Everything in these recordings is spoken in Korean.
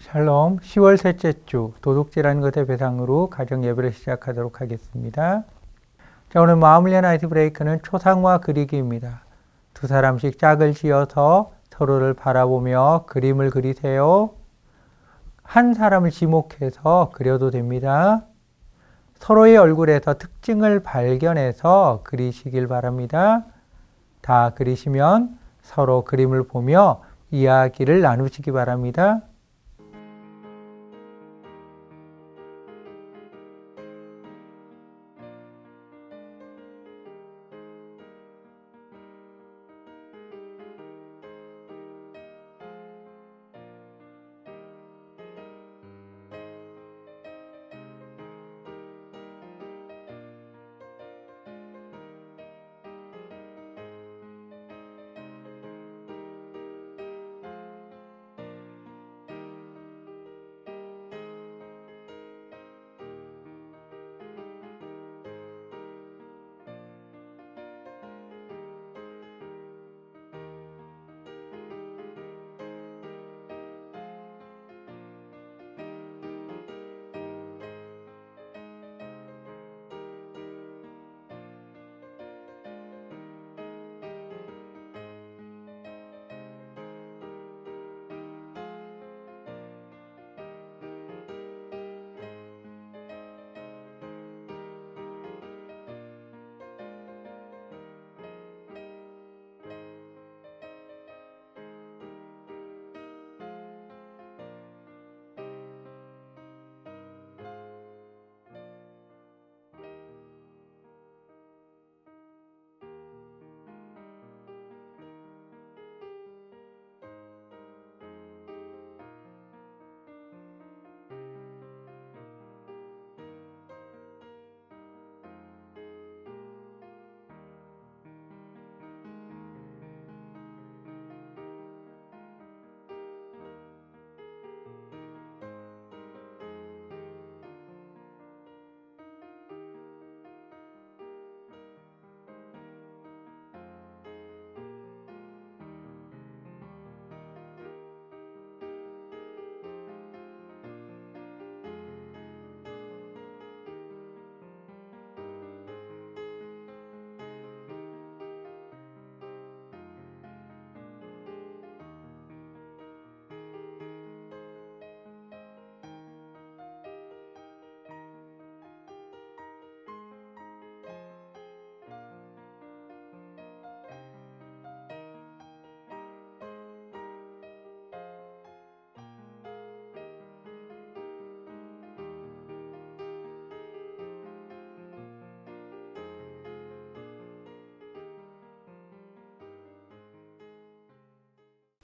샬롬, 10월 셋째 주 도둑질하는 것의 배상으로 가정 예배를 시작하도록 하겠습니다. 자, 오늘 마음을 연 아이스 브레이크는 초상화 그리기입니다. 두 사람씩 짝을 지어서 서로를 바라보며 그림을 그리세요. 한 사람을 지목해서 그려도 됩니다. 서로의 얼굴에서 특징을 발견해서 그리시길 바랍니다. 다 그리시면 서로 그림을 보며 이야기를 나누시기 바랍니다.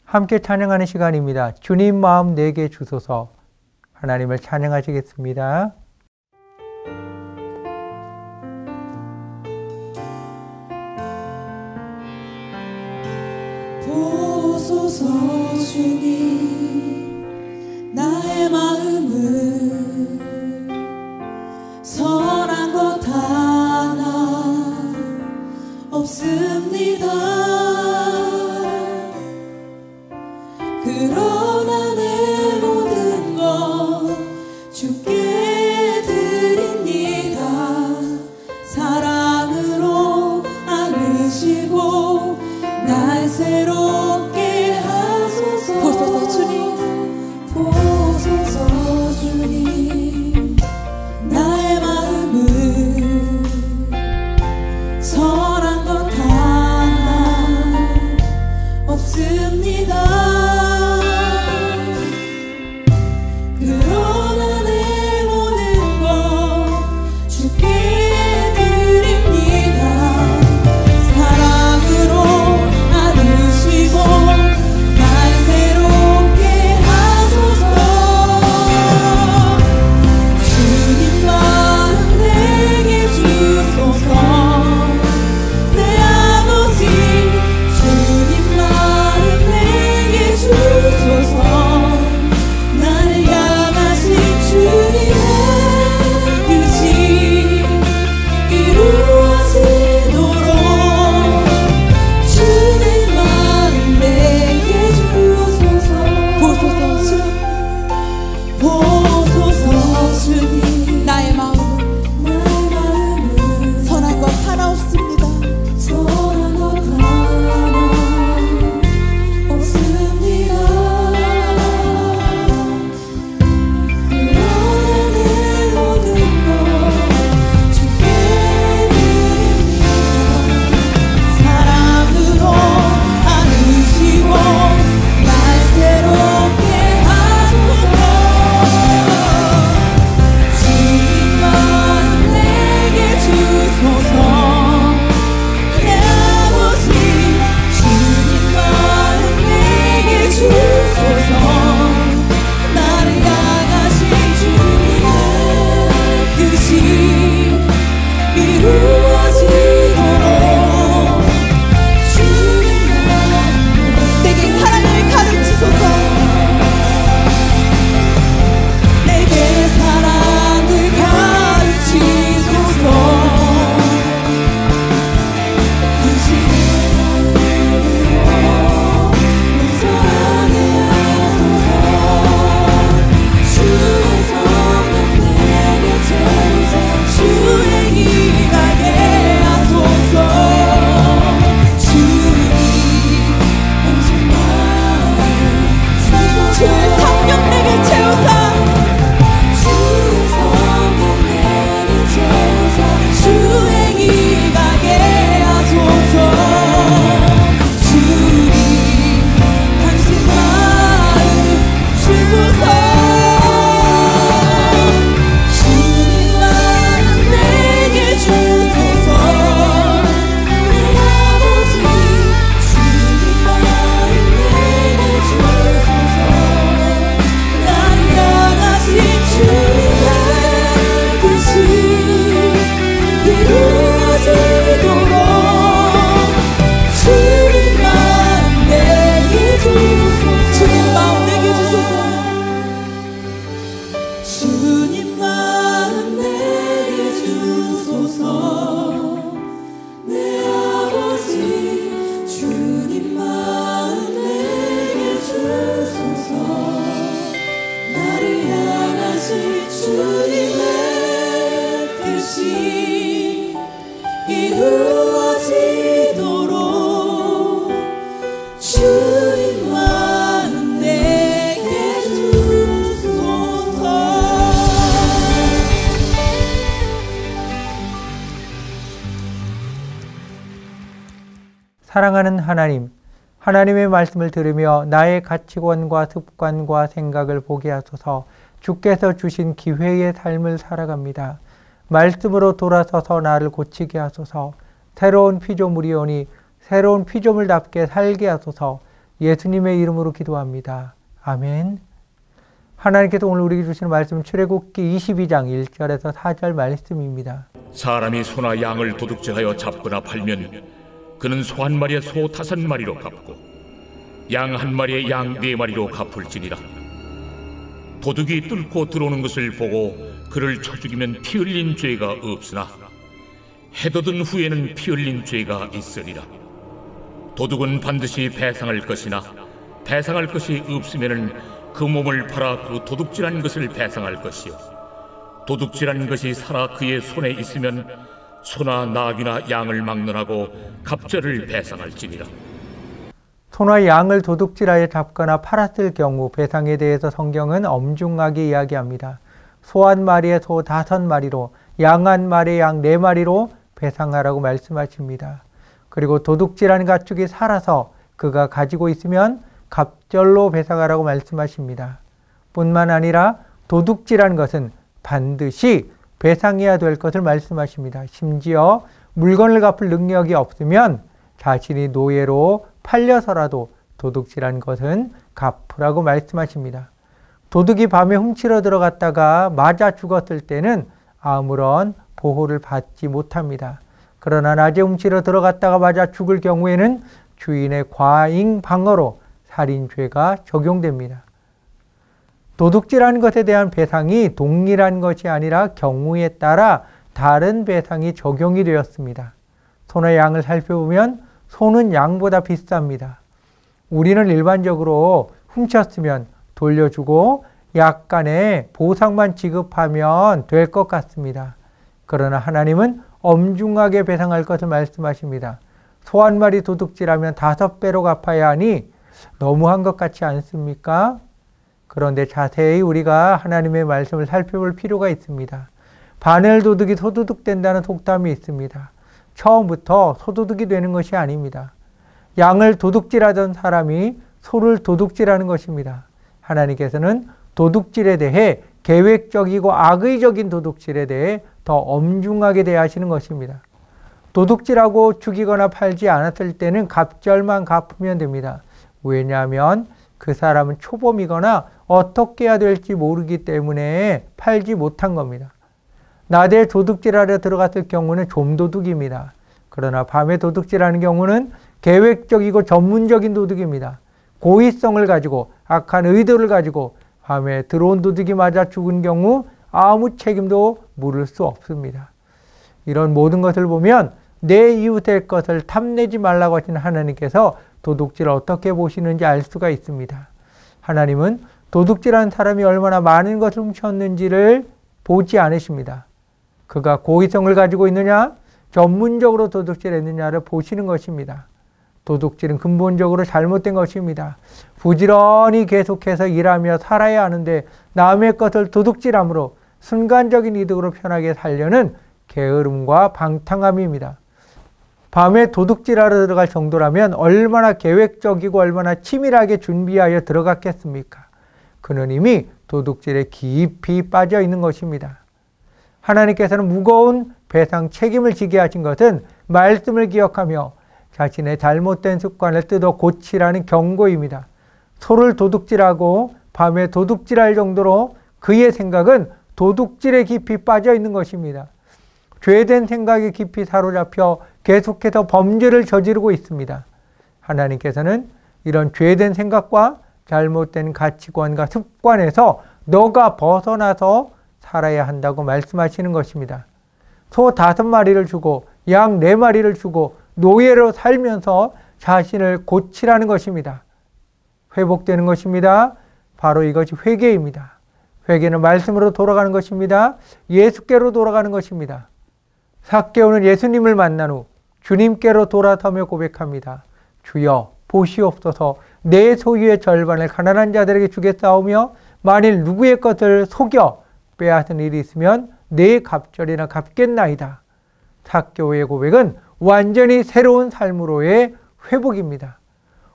함께 찬양하는 시간입니다. 주님 마음 내게 주소서. 하나님을 찬양하시겠습니다. 보소서 주님 나의 마음을 선한 것 하나 없습니다. 그러나 내 모든 것 주께 드립니다. 사랑으로 안으시고 날 새롭게 하소서. 보소서 주님, 보소서 주님 사랑하는 하나님, 하나님의 말씀을 들으며 나의 가치관과 습관과 생각을 보게 하소서. 주께서 주신 기회의 삶을 살아갑니다. 말씀으로 돌아서서 나를 고치게 하소서. 새로운 피조물이 오니 새로운 피조물답게 살게 하소서. 예수님의 이름으로 기도합니다. 아멘. 하나님께서 오늘 우리에게 주시는 말씀은 출애굽기 22장 1절에서 4절 말씀입니다. 사람이 소나 양을 도둑질하여 잡거나 팔면 그는 소 한 마리에 소 5마리로 갚고 양 한 마리에 양 4마리로 갚을지니라. 도둑이 뚫고 들어오는 것을 보고 그를 쳐 죽이면 피 흘린 죄가 없으나 해돋은 후에는 피 흘린 죄가 있으리라. 도둑은 반드시 배상할 것이나 배상할 것이 없으면은 그 몸을 팔아 그 도둑질한 것을 배상할 것이요, 도둑질한 것이 살아 그의 손에 있으면 소나 나귀나 양을 막론하고 갑절을 배상할지니라. 소나 양을 도둑질하여 잡거나 팔았을 경우 배상에 대해서 성경은 엄중하게 이야기합니다. 소 한 마리에 소 5마리로, 양 한 마리에 양 4마리로 배상하라고 말씀하십니다. 그리고 도둑질한 가축이 살아서 그가 가지고 있으면 갑절로 배상하라고 말씀하십니다. 뿐만 아니라 도둑질한 것은 반드시 배상해야 될 것을 말씀하십니다. 심지어 물건을 갚을 능력이 없으면 자신이 노예로 팔려서라도 도둑질한 것은 갚으라고 말씀하십니다. 도둑이 밤에 훔치러 들어갔다가 맞아 죽었을 때는 아무런 보호를 받지 못합니다. 그러나 낮에 훔치러 들어갔다가 맞아 죽을 경우에는 주인의 과잉 방어로 살인죄가 적용됩니다. 도둑질한 것에 대한 배상이 동일한 것이 아니라 경우에 따라 다른 배상이 적용이 되었습니다. 소나 양을 살펴보면 소는 양보다 비쌉니다. 우리는 일반적으로 훔쳤으면 돌려주고 약간의 보상만 지급하면 될 것 같습니다. 그러나 하나님은 엄중하게 배상할 것을 말씀하십니다. 소 한 마리 도둑질하면 5배로 갚아야 하니 너무한 것 같지 않습니까? 그런데 자세히 우리가 하나님의 말씀을 살펴볼 필요가 있습니다. 바늘 도둑이 소도둑 된다는 속담이 있습니다. 처음부터 소도둑이 되는 것이 아닙니다. 양을 도둑질하던 사람이 소를 도둑질하는 것입니다. 하나님께서는 도둑질에 대해 계획적이고 악의적인 도둑질에 대해 더 엄중하게 대하시는 것입니다. 도둑질하고 죽이거나 팔지 않았을 때는 갑절만 갚으면 됩니다. 왜냐하면 그 사람은 초범이거나 어떻게 해야 될지 모르기 때문에 팔지 못한 겁니다. 낮에 도둑질하려 들어갔을 경우는 좀도둑입니다. 그러나 밤에 도둑질하는 경우는 계획적이고 전문적인 도둑입니다. 고의성을 가지고 악한 의도를 가지고 밤에 들어온 도둑이 맞아 죽은 경우 아무 책임도 물을 수 없습니다. 이런 모든 것을 보면 내 이웃의 것을 탐내지 말라고 하신 하나님께서 도둑질을 어떻게 보시는지 알 수가 있습니다. 하나님은 도둑질한 사람이 얼마나 많은 것을 훔쳤는지를 보지 않으십니다. 그가 고의성을 가지고 있느냐, 전문적으로 도둑질했느냐를 보시는 것입니다. 도둑질은 근본적으로 잘못된 것입니다. 부지런히 계속해서 일하며 살아야 하는데 남의 것을 도둑질함으로 순간적인 이득으로 편하게 살려는 게으름과 방탕함입니다. 밤에 도둑질하러 들어갈 정도라면 얼마나 계획적이고 얼마나 치밀하게 준비하여 들어갔겠습니까? 그는 이미 도둑질에 깊이 빠져 있는 것입니다. 하나님께서는 무거운 배상 책임을 지게 하신 것은 말씀을 기억하며 자신의 잘못된 습관을 뜯어 고치라는 경고입니다. 소를 도둑질하고 밤에 도둑질할 정도로 그의 생각은 도둑질에 깊이 빠져 있는 것입니다. 죄된 생각에 깊이 사로잡혀 계속해서 범죄를 저지르고 있습니다. 하나님께서는 이런 죄된 생각과 잘못된 가치관과 습관에서 너가 벗어나서 살아야 한다고 말씀하시는 것입니다. 소 5마리를 주고 양 4마리를 주고 노예로 살면서 자신을 고치라는 것입니다. 회복되는 것입니다. 바로 이것이 회개입니다. 회개는 말씀으로 돌아가는 것입니다. 예수께로 돌아가는 것입니다. 삭개오는 예수님을 만난 후 주님께로 돌아서며 고백합니다. 주여 보시옵소서, 내 소유의 절반을 가난한 자들에게 주겠사오며 만일 누구의 것을 속여 빼앗은 일이 있으면 내 갑절이나 갚겠나이다. 삭개오의 고백은 완전히 새로운 삶으로의 회복입니다.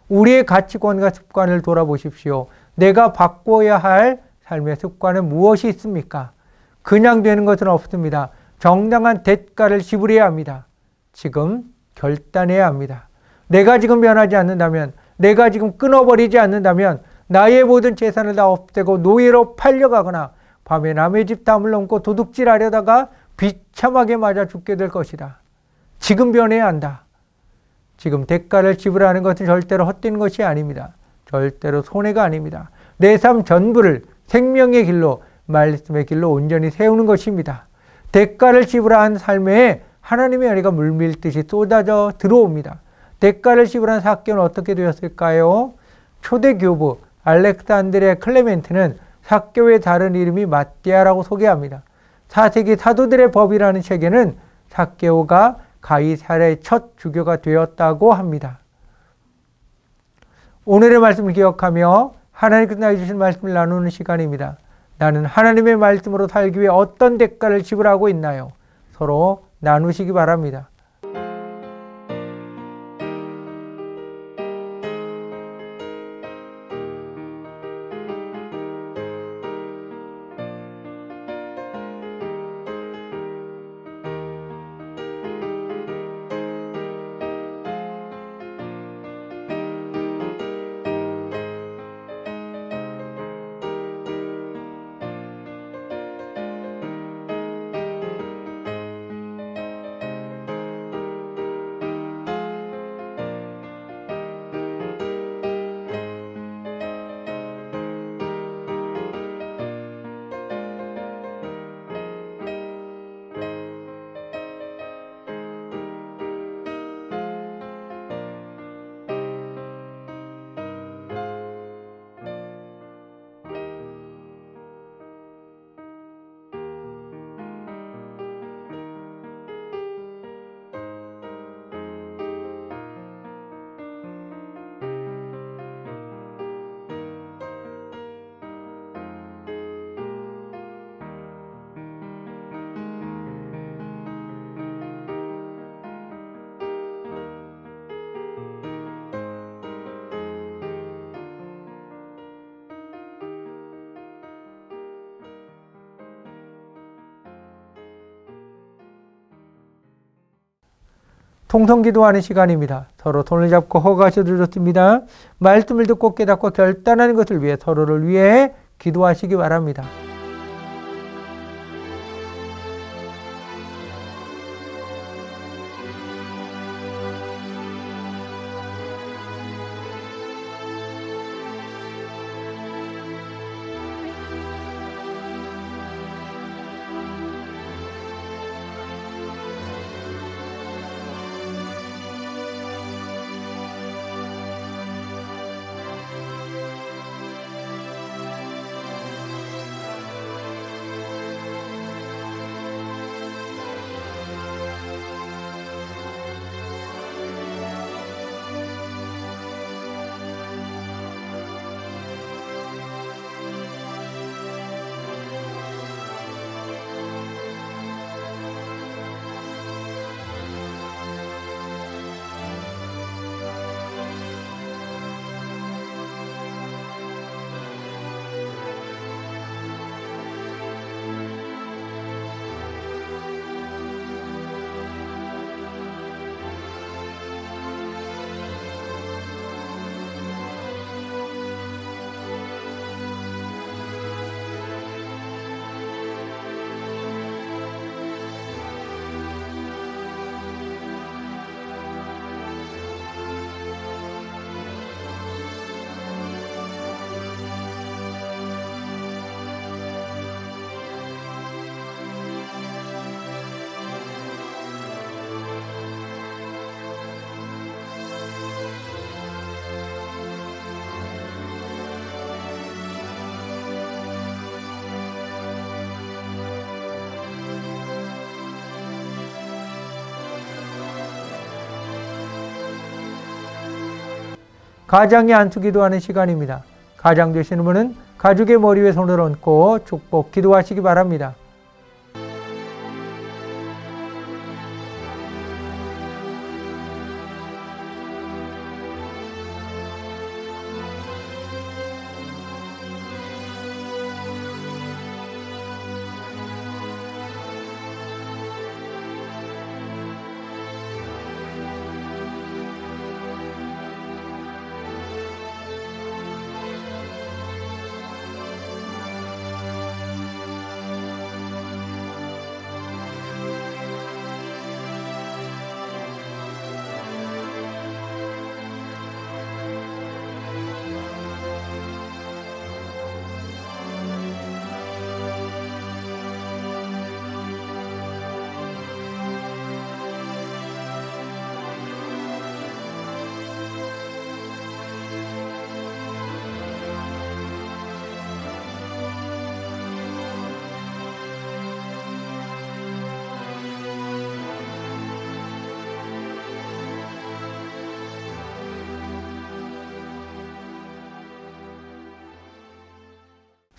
우리의 가치관과 습관을 돌아보십시오. 내가 바꿔야 할 삶의 습관은 무엇이 있습니까? 그냥 되는 것은 없습니다. 정당한 대가를 지불해야 합니다. 지금 결단해야 합니다. 내가 지금 변하지 않는다면, 내가 지금 끊어버리지 않는다면 나의 모든 재산을 다 없애고 노예로 팔려가거나 밤에 남의 집 담을 넘고 도둑질하려다가 비참하게 맞아 죽게 될 것이다. 지금 변해야 한다. 지금 대가를 지불하는 것은 절대로 헛된 것이 아닙니다. 절대로 손해가 아닙니다. 내 삶 전부를 생명의 길로, 말씀의 길로 온전히 세우는 것입니다. 대가를 지불한 삶에 하나님의 은혜가 물밀듯이 쏟아져 들어옵니다. 대가를 지불한 삭개오는 어떻게 되었을까요? 초대 교부 알렉산드리아 클레멘트는 삭개오의 다른 이름이 마띠아라고 소개합니다. 4세기 사도들의 법이라는 책에는 삭개오가 가이사랴의 첫 주교가 되었다고 합니다. 오늘의 말씀을 기억하며 하나님께서 나에게 주신 말씀을 나누는 시간입니다. 나는 하나님의 말씀으로 살기 위해 어떤 대가를 지불하고 있나요? 서로 나누시기 바랍니다. 통성기도하는 시간입니다. 서로 손을 잡고 허가하셔도 좋습니다. 말씀을 듣고 깨닫고 결단하는 것을 위해 서로를 위해 기도하시기 바랍니다. 가장이 안수 기도하는 시간입니다. 가장 되시는 분은 가족의 머리 위에 손을 얹고 축복 기도하시기 바랍니다.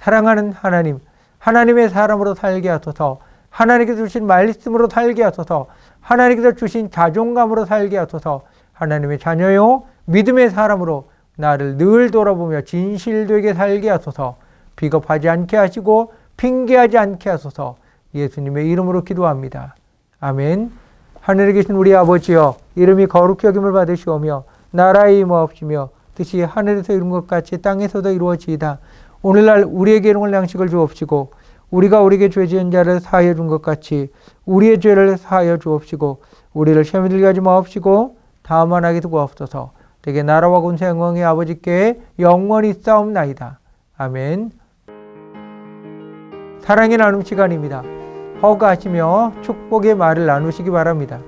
사랑하는 하나님, 하나님의 사람으로 살게 하소서. 하나님께서 주신 말씀으로 살게 하소서. 하나님께서 주신 자존감으로 살게 하소서. 하나님의 자녀요 믿음의 사람으로 나를 늘 돌아보며 진실되게 살게 하소서. 비겁하지 않게 하시고 핑계하지 않게 하소서. 예수님의 이름으로 기도합니다. 아멘. 하늘에 계신 우리 아버지여, 이름이 거룩히 여김을 받으시오며 나라의 임하옵시며 뜻이 하늘에서 이룬 것 같이 땅에서도 이루어지이다. 오늘날 우리에게 일용할 양식을 주옵시고 우리가 우리에게 죄 지은 자를 사하여 준 것 같이 우리의 죄를 사하여 주옵시고 우리를 시험에 들게 하지 마옵시고 다만 하게 두옵소서. 되게 나라와 권세 영광의 아버지께 영원히 싸움나이다. 아멘. 사랑의 나눔 시간입니다. 허가하시며 축복의 말을 나누시기 바랍니다.